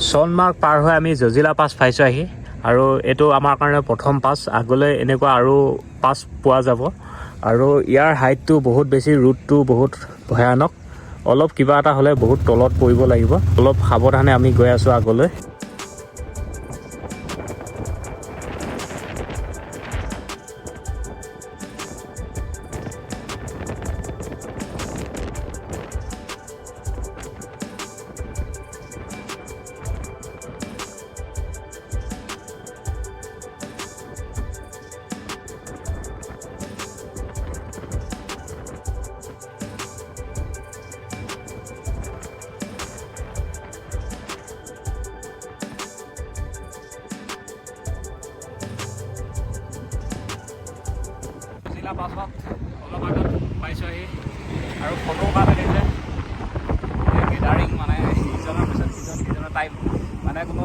সোণমাৰ্গ পাৰ হৈ আমি জজিলা পাছ পাইছোঁ আহি আৰু এইটো আমাৰ কাৰণে প্ৰথম পাছ। আগলৈ এনেকুৱা আৰু পাছ পোৱা যাব আৰু ইয়াৰ হাইটটো বহুত বেছি, ৰুটটো বহুত ভয়ানক। অলপ কিবা এটা হ'লে বহুত তলত পৰিব লাগিব। অলপ সাৱধানে আমি গৈ আছোঁ আগলৈ। পাছত অলপ আগত পাইছোঁহি আৰু ফটো কাৰণে দিছে গেডাৰিং, মানে ইজনৰ পিছত সিজনৰ টাইপ, মানে কোনো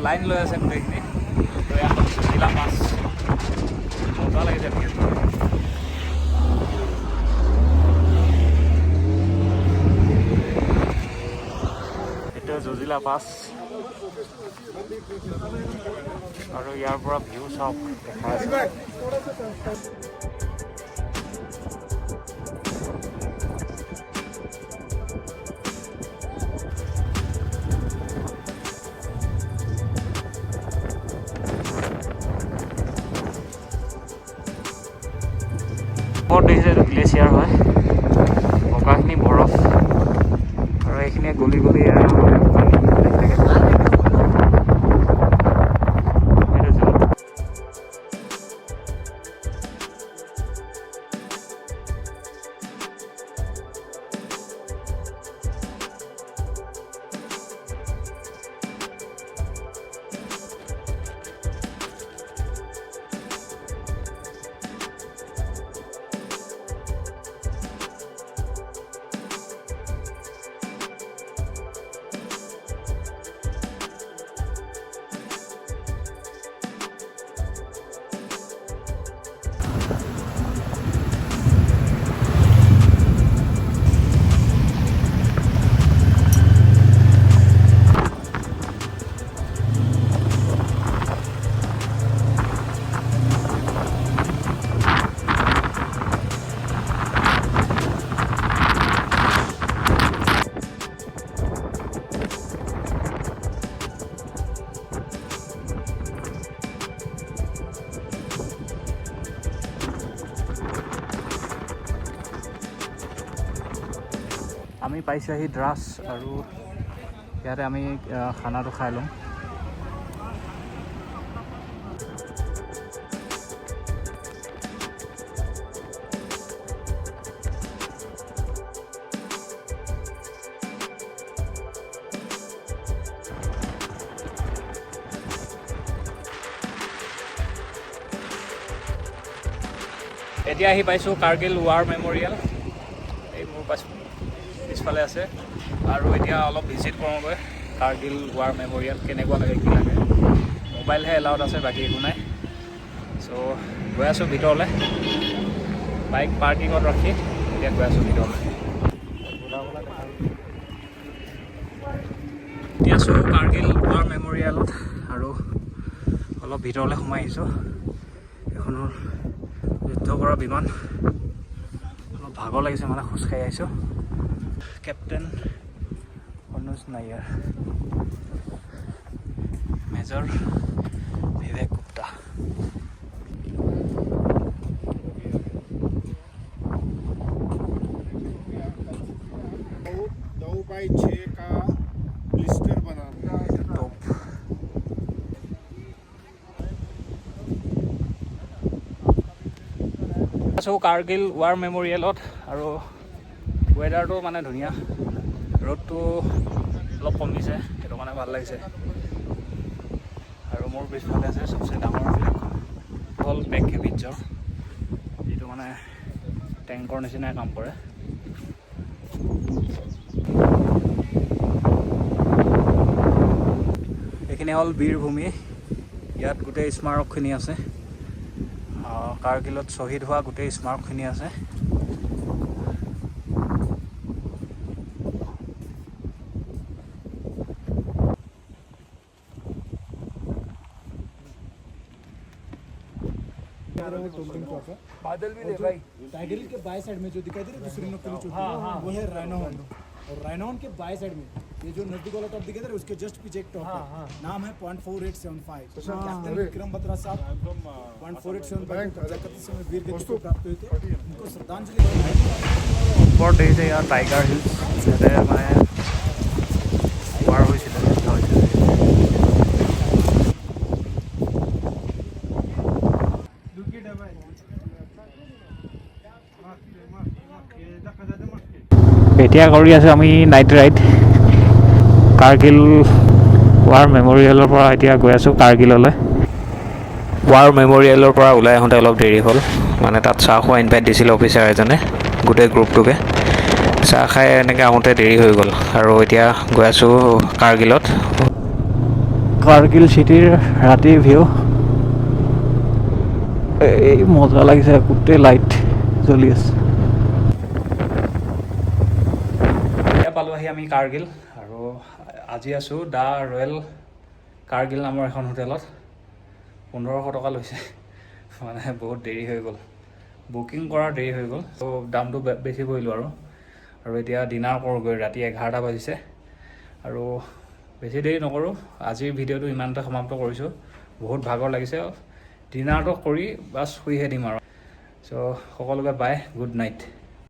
লাইন লৈ আছে গোটেইখিনি। তো এখন জজিলা পাছ মজা লাগিছে ভিউটো। এইটো জজিলা পাছ আৰু ইয়াৰ পৰা ভিউ চাওক, দেখা আছে। ওপৰত দেখিছে এইটো গ্লেচিয়াৰ হয়, বগাখিনি বৰফ আৰু এইখিনিয়ে গলি গলি আমি পাইছোঁ আহি দ্ৰাছ আৰু ইয়াতে আমি খানাটো খাই লওঁ। এতিয়া আহি পাইছোঁ কাৰ্গিল ৱাৰ মেমৰিয়েল। এই মোৰ পিছফালে আছে আৰু এতিয়া অলপ ভিজিট কৰোঁগৈ কাৰ্গিল ৱাৰ মেমৰিয়েল। কেনেকুৱা লাগে, কি লাগে। মোবাইলহে এলাউড আছে, বাকী একো নাই। চ' গৈ আছোঁ ভিতৰলৈ, বাইক পাৰ্কিঙত ৰাখি এতিয়া গৈ আছোঁ ভিতৰলৈ। এতিয়া আছোঁ কাৰ্গিল ৱাৰ মেমৰিয়েলত আৰু অলপ ভিতৰলৈ সোমাই আহিছোঁ। এখনৰ যুদ্ধ কৰা বিমান, অলপ ভাগৰ লাগিছে, মানে খোজকাঢ়ি আহিছোঁ। কেপ্টেইন অনুজ নায়াৰ, মেজৰ বিবেক গুপ্তা। আছোঁ কাৰ্গিল ৱাৰ মেমৰিয়েলত আৰু ৱেডাৰটো মানে ধুনীয়া, ৰ'দটো অলপ কমিছে, সেইটো মানে ভাল লাগিছে। আৰু মোৰ পিছফালে আছে চবচে ডাঙৰ ফ্লেগখন, হ'ল বেক কেবিনছৰ, যিটো মানে টেংকৰ নিচিনাই কাম কৰে। এইখিনি হ'ল বীৰভূমি, ইয়াত গোটেই স্মাৰকখিনি আছে। কাৰ্গিলত শ্বহীদ হোৱা গোটেই স্মাৰকখিনি আছে। रहे हैं टोल्किन क्लॉक है। बादल भी ले भाई। Tiger hill K by side में जो दिखाई दे रहा है दूसरी नोक के नीचे वो है राइनोन, और राइनोन के बाय साइड में ये जो नजदीक वाला टॉप दिखाई दे रहा है उसके जस्ट पीछे एक टॉप है, नाम है 0.4875। कैप्टन विक्रम बत्रा साहब 0.4875 को कब्जा करते समय वीर गति को प्राप्त हुए थे, उनको श्रद्धांजलि। ওপৰত দেখিছে ইয়াৰ টাইগাৰ হিলছ, ইয়াতে মানে পাৰ হৈছিলে এতিয়া কৰি আছোঁ আমি নাইট ৰাইড কাৰ্গিল ৱাৰ মেমৰিয়েলৰ পৰা। এতিয়া গৈ আছোঁ কাৰ্গিললৈ। ৱাৰ মেমৰিয়েলৰ পৰা ওলাই আহোঁতে অলপ দেৰি হ'ল, মানে তাত চাহ খোৱা ইনভাইট দিছিলে অফিচাৰ এজনে গোটেই গ্ৰুপটোকে। চাহ খাই এনেকৈ আহোঁতে দেৰি হৈ গ'ল আৰু এতিয়া গৈ আছোঁ কাৰ্গিলত। কাৰ্গিল চিটিৰ ৰাতিৰ ভিউ এই মজা লাগিছে, গোটেই লাইট জ্বলি আছে। এতিয়া পালোঁ আহি আমি কাৰ্গিল, আৰু আজি আছোঁ দ্য ৰয়েল কাৰ্গিল নামৰ এখন হোটেলত। 1500 টকা লৈছে, মানে বহুত দেৰি হৈ গ'ল, বুকিং কৰাৰ দেৰি হৈ গ'ল, ত' দামটো বেছি কৰিলোঁ আৰু এতিয়া ডিনাৰ কৰোঁগৈ। ৰাতি 11টা বাজিছে আৰু বেছি দেৰি নকৰোঁ, আজিৰ ভিডিঅ'টো ইমানতে সমাপ্ত কৰিছোঁ। বহুত ভাগৰ লাগিছে, ডিনাৰটো কৰি বাছ শুইহে দিম আৰু। চ' সকলোকে বাই, গুড নাইট।